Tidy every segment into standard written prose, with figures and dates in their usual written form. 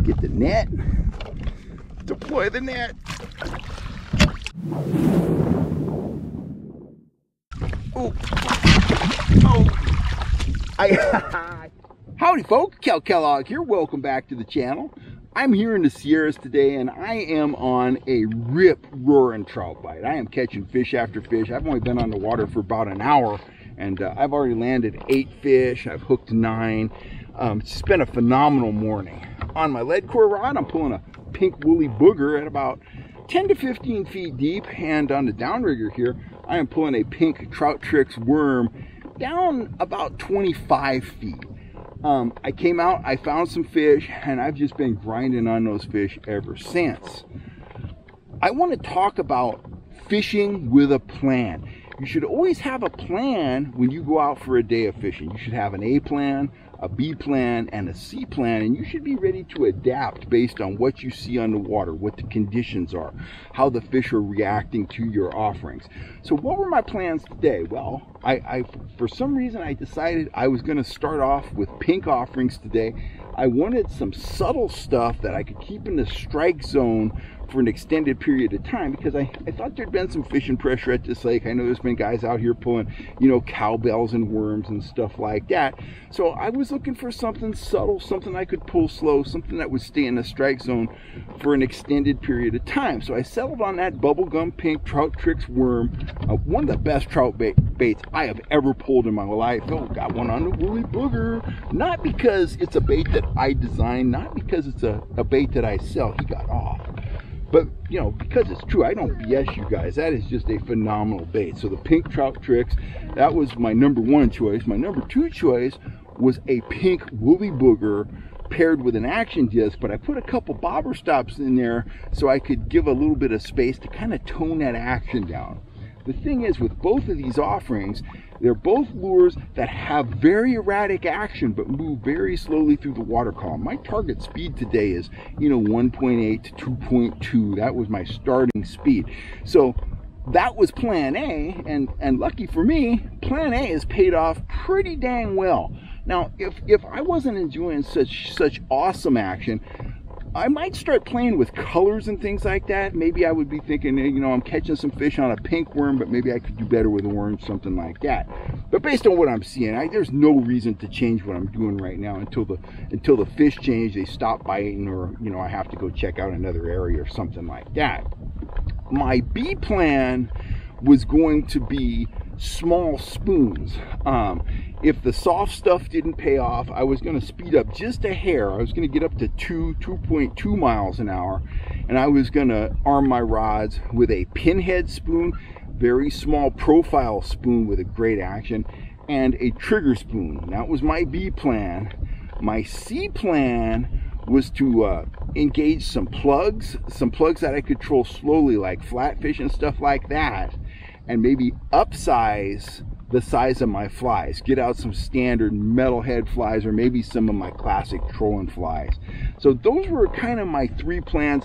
Get the net. Deploy the net. Oh. Howdy folks, Cal Kellogg here. Welcome back to the channel. I'm here in the Sierras today and I am on a rip-roaring trout bite. I am catching fish after fish. I've only been on the water for about an hour and I've already landed 8 fish. I've hooked 9. It's just been a phenomenal morning. On my lead core rod, I'm pulling a pink woolly booger at about 10 to 15 feet deep, and on the downrigger here, I am pulling a pink Trout Trix worm down about 25 feet. I came out, I found some fish, and I've just been grinding on those fish ever since. I want to talk about fishing with a plan. You should always have a plan when you go out for a day of fishing. You should have an A plan, a B plan, and a C plan, and you should be ready to adapt based on what you see on the water, what the conditions are, how the fish are reacting to your offerings. So what were my plans today? Well, I for some reason I decided I was going to start off with pink offerings today. I wanted some subtle stuff that I could keep in the strike zone for an extended period of time, because I thought there'd been some fishing pressure at this lake. I know there's been guys out here pulling, you know, cowbells and worms and stuff like that. So I was looking for something subtle, something I could pull slow, something that would stay in the strike zone for an extended period of time. So I settled on that bubblegum pink Trout Trix worm, one of the best trout baits I have ever pulled in my life. Oh, got one on the woolly booger. Not because it's a bait that I designed, not because it's a bait that I sell. He got off. But, you know, because it's true, I don't BS you guys. That is just a phenomenal bait. So the pink Trout Trix, that was my number 1 choice. My number 2 choice was a pink woolly booger paired with an action disc, but I put a couple bobber stops in there so I could give a little bit of space to kind of tone that action down. The thing is, with both of these offerings, they're both lures that have very erratic action but move very slowly through the water column. My target speed today is, you know, 1.8 to 2.2. That was my starting speed. So that was plan A, and lucky for me, plan A has paid off pretty dang well. Now, if I wasn't enjoying such awesome action, I might start playing with colors and things like that. Maybe I would be thinking, you know, I'm catching some fish on a pink worm, but maybe I could do better with a worm, something like that. But based on what I'm seeing, there's no reason to change what I'm doing right now until the fish change, they stop biting, or, you know, I have to go check out another area or something like that. My B plan was going to be small spoons. If the soft stuff didn't pay off, I was going to speed up just a hair. I was going to get up to 2.2 miles an hour, and I was going to arm my rods with a pinhead spoon, very small profile spoon with a great action, and a trigger spoon. That was my B plan. My C plan was to engage some plugs that I could troll slowly, like flatfish and stuff like that, and maybe upsize the size of my flies, get out some standard metalhead flies, or maybe some of my classic trolling flies. So those were kind of my 3 plans.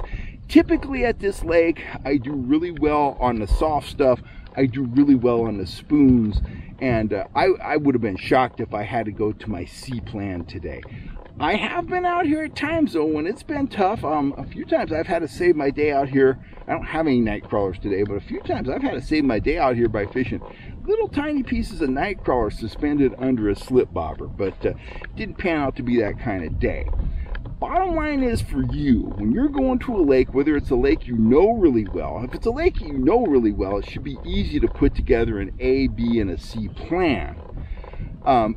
Typically at this lake, I do really well on the soft stuff. I do really well on the spoons, and I would have been shocked if I had to go to my C plan today. I have been out here at times though when it's been tough. A few times I've had to save my day out here. I don't have any night crawlers today, but a few times I've had to save my day out here by fishing little tiny pieces of night crawler suspended under a slip bobber, but didn't pan out to be that kind of day. Bottom line is, for you, when you're going to a lake, whether it's a lake you know really well, if it's a lake you know really well, it should be easy to put together an A, B, and a C plan.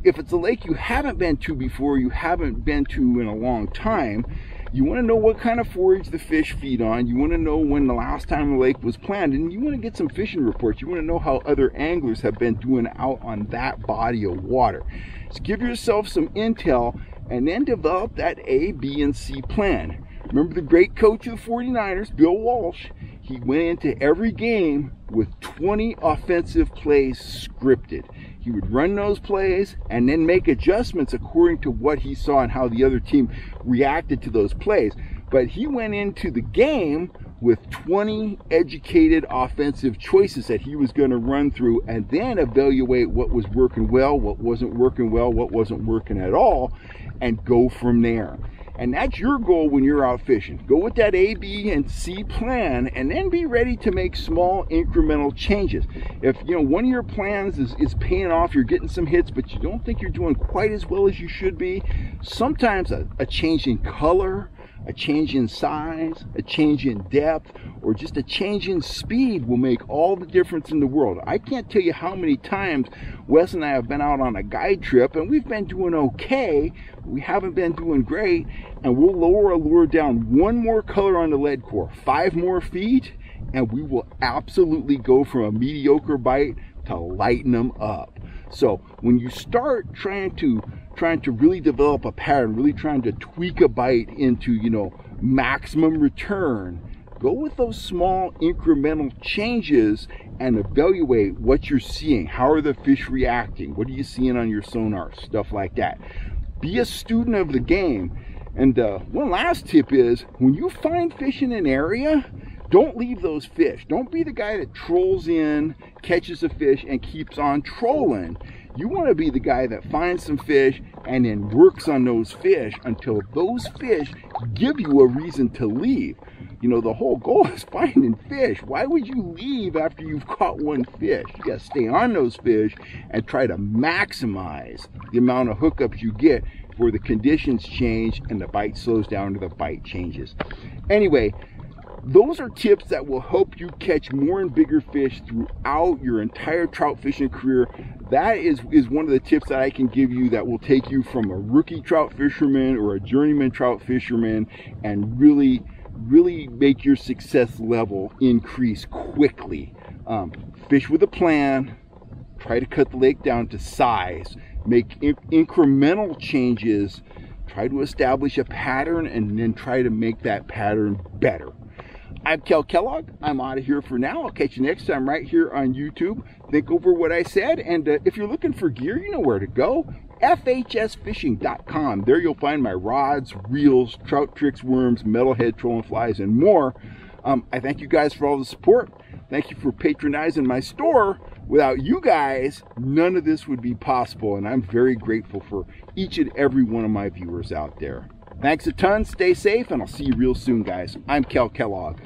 If it's a lake you haven't been to before, you haven't been to in a long time, you want to know what kind of forage the fish feed on. You want to know when the last time the lake was planned, and you want to get some fishing reports. You want to know how other anglers have been doing out on that body of water. So give yourself some intel and then develop that A, B, and C plan. Remember the great coach of the 49ers, Bill Walsh? He went into every game with 20 offensive plays scripted. He would run those plays and then make adjustments according to what he saw and how the other team reacted to those plays. But he went into the game with 20 educated offensive choices that he was going to run through, and then evaluate what was working well, what wasn't working well, what wasn't working at all, and go from there. And that's your goal when you're out fishing. Go with that A, B, and C plan, and then be ready to make small incremental changes. If one of your plans is paying off, you're getting some hits, but you don't think you're doing quite as well as you should be, sometimes a change in color, a change in size, a change in depth, or just a change in speed will make all the difference in the world. I can't tell you how many times Wes and I have been out on a guide trip and we've been doing okay, we haven't been doing great, and we'll lower a lure down one more color on the lead core, 5 more feet, and we will absolutely go from a mediocre bite to lighten them up. So when you start trying to really develop a pattern, really trying to tweak a bite into, maximum return, go with those small incremental changes and evaluate what you're seeing. How are the fish reacting? What are you seeing on your sonar? Stuff like that. Be a student of the game. And one last tip is, when you find fish in an area, don't leave those fish. Don't be the guy that trolls in, catches a fish, and keeps on trolling. You want to be the guy that finds some fish and then works on those fish until those fish give you a reason to leave. The whole goal is finding fish. Why would you leave after you've caught one fish? You got to stay on those fish and try to maximize the amount of hookups you get before the conditions change and the bite slows down or the bite changes. Anyway, those are tips that will help you catch more and bigger fish throughout your entire trout fishing career. That is one of the tips that I can give you that will take you from a rookie trout fisherman or a journeyman trout fisherman and really make your success level increase quickly. Fish with a plan, try to cut the lake down to size, make incremental changes, try to establish a pattern, and then try to make that pattern better. I'm Kel Kellogg. I'm out of here for now. I'll catch you next time right here on YouTube. Think over what I said, and if you're looking for gear, you know where to go. FHSfishing.com. There you'll find my rods, reels, trout tricks, worms, metalhead, trolling flies, and more. I thank you guys for all the support. Thank you for patronizing my store. Without you guys, none of this would be possible, and I'm very grateful for each and every one of my viewers out there. Thanks a ton, stay safe, and I'll see you real soon, guys. I'm Kel Kellogg.